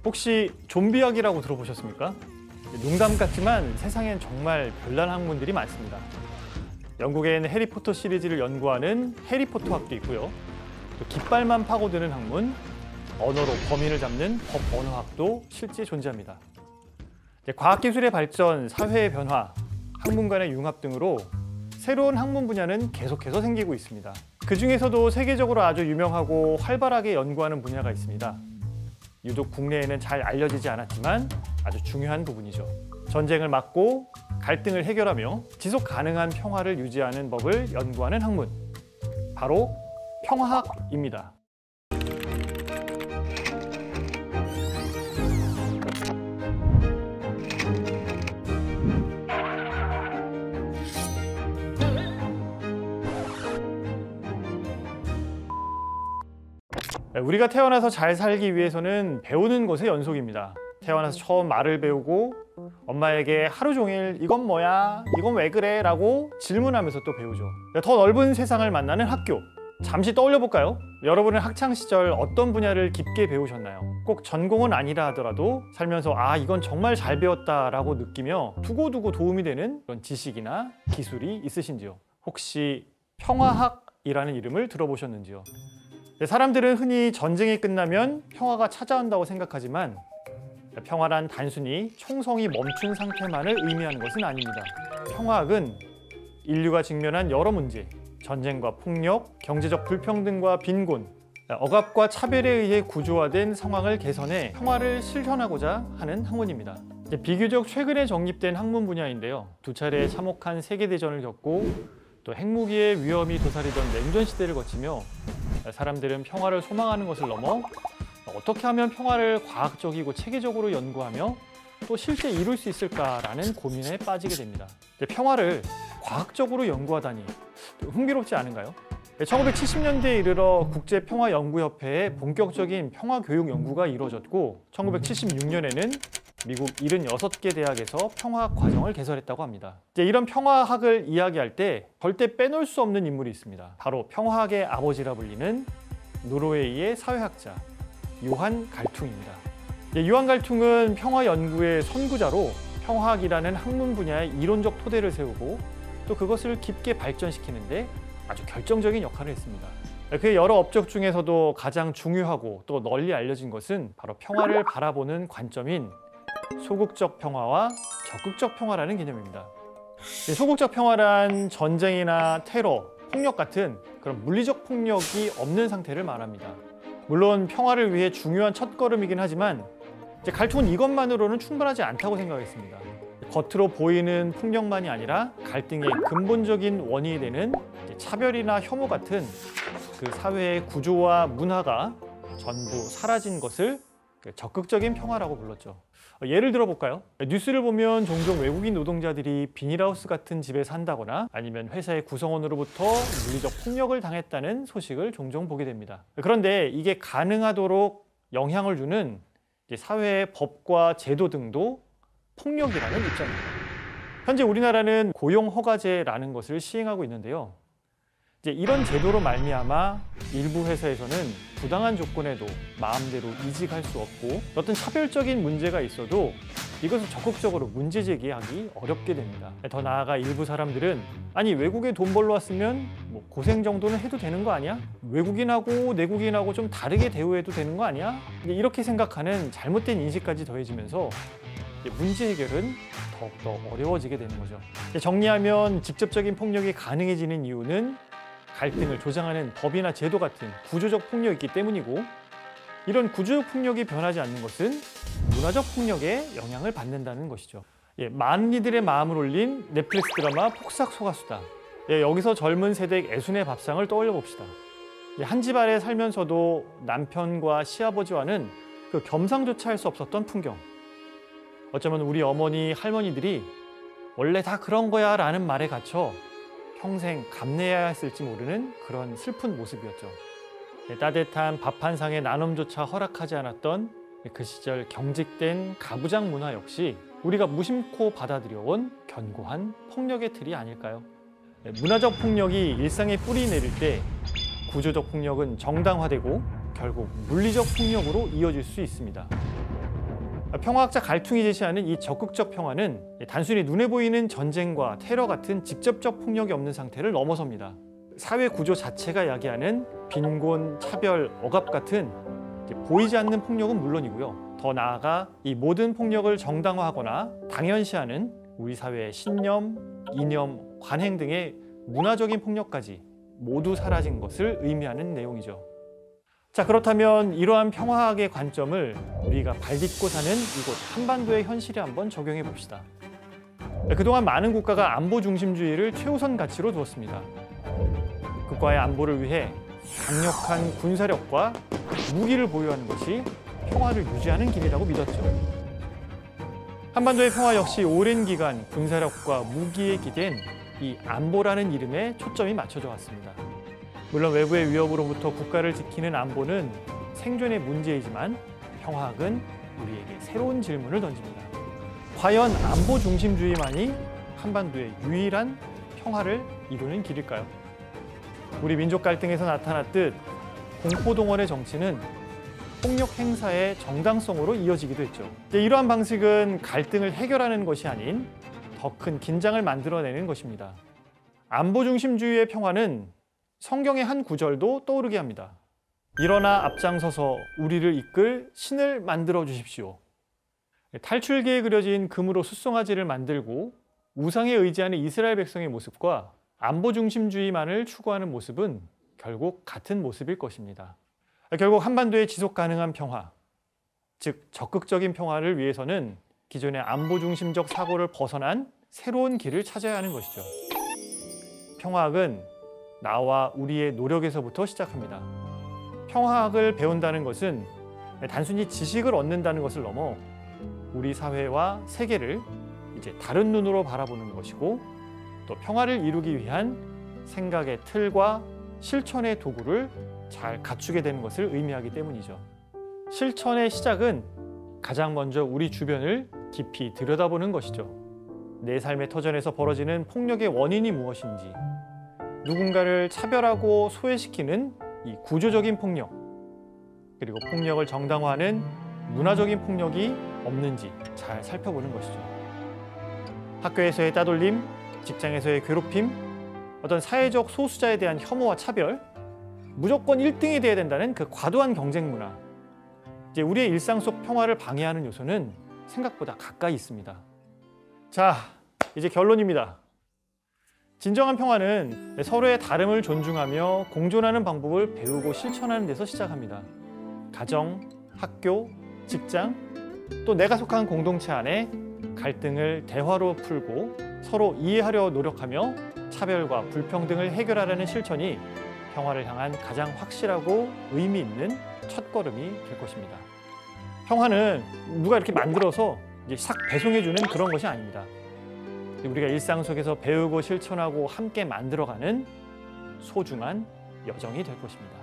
혹시 좀비학이라고 들어보셨습니까? 농담 같지만 세상엔 정말 별난 학문들이 많습니다. 영국엔 해리포터 시리즈를 연구하는 해리포터 학도 있고요. 또 깃발만 파고드는 학문, 언어로 범인을 잡는 법언어학도 실제 존재합니다. 과학기술의 발전, 사회의 변화, 학문 간의 융합 등으로 새로운 학문 분야는 계속해서 생기고 있습니다. 그 중에서도 세계적으로 아주 유명하고 활발하게 연구하는 분야가 있습니다. 유독 국내에는 잘 알려지지 않았지만 아주 중요한 부분이죠. 전쟁을 막고 갈등을 해결하며 지속 가능한 평화를 유지하는 법을 연구하는 학문, 바로 평화학입니다. 우리가 태어나서 잘 살기 위해서는 배우는 것의 연속입니다. 태어나서 처음 말을 배우고 엄마에게 하루 종일 이건 뭐야? 이건 왜 그래? 라고 질문하면서 또 배우죠. 더 넓은 세상을 만나는 학교. 잠시 떠올려 볼까요? 여러분은 학창시절 어떤 분야를 깊게 배우셨나요? 꼭 전공은 아니라 하더라도 살면서 이건 정말 잘 배웠다 라고 느끼며 두고두고 도움이 되는 그런 지식이나 기술이 있으신지요? 혹시 평화학이라는 이름을 들어보셨는지요? 사람들은 흔히 전쟁이 끝나면 평화가 찾아온다고 생각하지만 평화란 단순히 총성이 멈춘 상태만을 의미하는 것은 아닙니다. 평화학은 인류가 직면한 여러 문제, 전쟁과 폭력, 경제적 불평등과 빈곤, 억압과 차별에 의해 구조화된 상황을 개선해 평화를 실현하고자 하는 학문입니다. 비교적 최근에 정립된 학문 분야인데요. 두 차례 참혹한 세계대전을 겪고 또 핵무기의 위험이 도사리던 냉전 시대를 거치며 사람들은 평화를 소망하는 것을 넘어 어떻게 하면 평화를 과학적이고 체계적으로 연구하며 또 실제 이룰 수 있을까라는 고민에 빠지게 됩니다. 평화를 과학적으로 연구하다니 흥미롭지 않은가요? 1970년대에 이르러 국제평화연구협회에 본격적인 평화교육 연구가 이루어졌고 1976년에는 미국 76개 대학에서 평화학 과정을 개설했다고 합니다. 이런 평화학을 이야기할 때 절대 빼놓을 수 없는 인물이 있습니다. 바로 평화학의 아버지라 불리는 노르웨이의 사회학자 요한 갈퉁입니다. 요한 갈퉁은 평화 연구의 선구자로 평화학이라는 학문 분야의 이론적 토대를 세우고 또 그것을 깊게 발전시키는데 아주 결정적인 역할을 했습니다. 그의 여러 업적 중에서도 가장 중요하고 또 널리 알려진 것은 바로 평화를 바라보는 관점인 소극적 평화와 적극적 평화라는 개념입니다. 소극적 평화란 전쟁이나 테러, 폭력 같은 그런 물리적 폭력이 없는 상태를 말합니다. 물론 평화를 위해 중요한 첫걸음이긴 하지만 갈퉁은 이것만으로는 충분하지 않다고 생각했습니다. 겉으로 보이는 폭력만이 아니라 갈등의 근본적인 원인이 되는 차별이나 혐오 같은 그 사회의 구조와 문화가 전부 사라진 것을 적극적인 평화라고 불렀죠. 예를 들어볼까요? 뉴스를 보면 종종 외국인 노동자들이 비닐하우스 같은 집에 산다거나 아니면 회사의 구성원으로부터 물리적 폭력을 당했다는 소식을 종종 보게 됩니다. 그런데 이게 가능하도록 영향을 주는 사회의 법과 제도 등도 폭력이라는 입장입니다. 현재 우리나라는 고용허가제라는 것을 시행하고 있는데요. 이런 제도로 말미암아 일부 회사에서는 부당한 조건에도 마음대로 이직할 수 없고 어떤 차별적인 문제가 있어도 이것을 적극적으로 문제 제기하기 어렵게 됩니다. 더 나아가 일부 사람들은 아니 외국에 돈 벌러 왔으면 고생 정도는 해도 되는 거 아니야? 외국인하고 내국인하고 좀 다르게 대우해도 되는 거 아니야? 이렇게 생각하는 잘못된 인식까지 더해지면서 문제 해결은 더욱더 어려워지게 되는 거죠. 정리하면 직접적인 폭력이 가능해지는 이유는 갈등을 조장하는 법이나 제도 같은 구조적 폭력이 있기 때문이고 이런 구조적 폭력이 변하지 않는 것은 문화적 폭력에 영향을 받는다는 것이죠. 많은 이들의 마음을 올린 넷플릭스 드라마 폭삭소가수다. 여기서 젊은 세대의 애순의 밥상을 떠올려 봅시다. 한 집 아래 살면서도 남편과 시아버지와는 그 겸상조차 할 수 없었던 풍경. 어쩌면 우리 어머니, 할머니들이 원래 다 그런 거야 라는 말에 갇혀 평생 감내해야 했을지 모르는 그런 슬픈 모습이었죠. 따뜻한 밥 한 상의 나눔조차 허락하지 않았던 그 시절 경직된 가부장 문화 역시 우리가 무심코 받아들여온 견고한 폭력의 틀이 아닐까요? 문화적 폭력이 일상에 뿌리 내릴 때 구조적 폭력은 정당화되고 결국 물리적 폭력으로 이어질 수 있습니다. 평화학자 갈퉁이 제시하는 이 적극적 평화는 단순히 눈에 보이는 전쟁과 테러 같은 직접적 폭력이 없는 상태를 넘어섭니다. 사회 구조 자체가 야기하는 빈곤, 차별, 억압 같은 보이지 않는 폭력은 물론이고요. 더 나아가 이 모든 폭력을 정당화하거나 당연시하는 우리 사회의 신념, 이념, 관행 등의 문화적인 폭력까지 모두 사라진 것을 의미하는 내용이죠. 자, 그렇다면 이러한 평화학의 관점을 우리가 발딛고 사는 이곳 한반도의 현실에 한번 적용해 봅시다. 그동안 많은 국가가 안보 중심주의를 최우선 가치로 두었습니다. 국가의 안보를 위해 강력한 군사력과 무기를 보유하는 것이 평화를 유지하는 길이라고 믿었죠. 한반도의 평화 역시 오랜 기간 군사력과 무기에 기댄 이 안보라는 이름에 초점이 맞춰져 왔습니다. 물론 외부의 위협으로부터 국가를 지키는 안보는 생존의 문제이지만 평화학은 우리에게 새로운 질문을 던집니다. 과연 안보 중심주의만이 한반도의 유일한 평화를 이루는 길일까요? 우리 민족 갈등에서 나타났듯 공포동원의 정치는 폭력 행사의 정당성으로 이어지기도 했죠. 이러한 방식은 갈등을 해결하는 것이 아닌 더 큰 긴장을 만들어내는 것입니다. 안보 중심주의의 평화는 성경의 한 구절도 떠오르게 합니다. 일어나 앞장서서 우리를 이끌 신을 만들어 주십시오. 탈출기에 그려진 금으로 숫송아지를 만들고 우상에 의지하는 이스라엘 백성의 모습과 안보 중심주의만을 추구하는 모습은 결국 같은 모습일 것입니다. 결국 한반도의 지속 가능한 평화, 즉 적극적인 평화를 위해서는 기존의 안보 중심적 사고를 벗어난 새로운 길을 찾아야 하는 것이죠. 평화학은 나와 우리의 노력에서부터 시작합니다. 평화학을 배운다는 것은 단순히 지식을 얻는다는 것을 넘어 우리 사회와 세계를 이제 다른 눈으로 바라보는 것이고, 또 평화를 이루기 위한 생각의 틀과 실천의 도구를 잘 갖추게 되는 것을 의미하기 때문이죠. 실천의 시작은 가장 먼저 우리 주변을 깊이 들여다보는 것이죠. 내 삶의 터전에서 벌어지는 폭력의 원인이 무엇인지, 누군가를 차별하고 소외시키는 이 구조적인 폭력, 그리고 폭력을 정당화하는 문화적인 폭력이 없는지 잘 살펴보는 것이죠. 학교에서의 따돌림, 직장에서의 괴롭힘, 어떤 사회적 소수자에 대한 혐오와 차별, 무조건 1등이 돼야 된다는 그 과도한 경쟁 문화, 이제 우리의 일상 속 평화를 방해하는 요소는 생각보다 가까이 있습니다. 자, 이제 결론입니다. 진정한 평화는 서로의 다름을 존중하며 공존하는 방법을 배우고 실천하는 데서 시작합니다. 가정, 학교, 직장, 또 내가 속한 공동체 안에 갈등을 대화로 풀고 서로 이해하려 노력하며 차별과 불평등을 해결하려는 실천이 평화를 향한 가장 확실하고 의미 있는 첫걸음이 될 것입니다. 평화는 누가 이렇게 만들어서 이제 싹 배송해주는 그런 것이 아닙니다. 우리가 일상 속에서 배우고 실천하고 함께 만들어가는 소중한 여정이 될 것입니다.